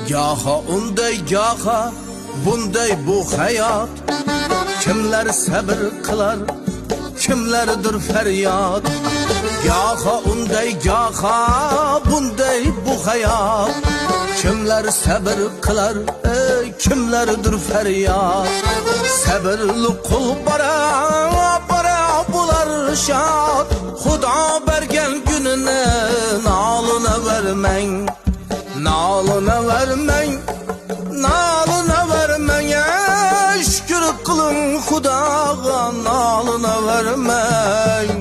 Gaha unday gaha bunday bu hayot. Kimlar sabr qilar, kimlardir feryod. Gaha unday gaha bunday bu hayot. Kimlar sabr qilar, kimlardir feryod. Sabrli qul bara bular shod. Xudo bergan günini noluna vermang, noluna vermang, noluna vermang. Shukr qiling Xudoga, noluna vermang.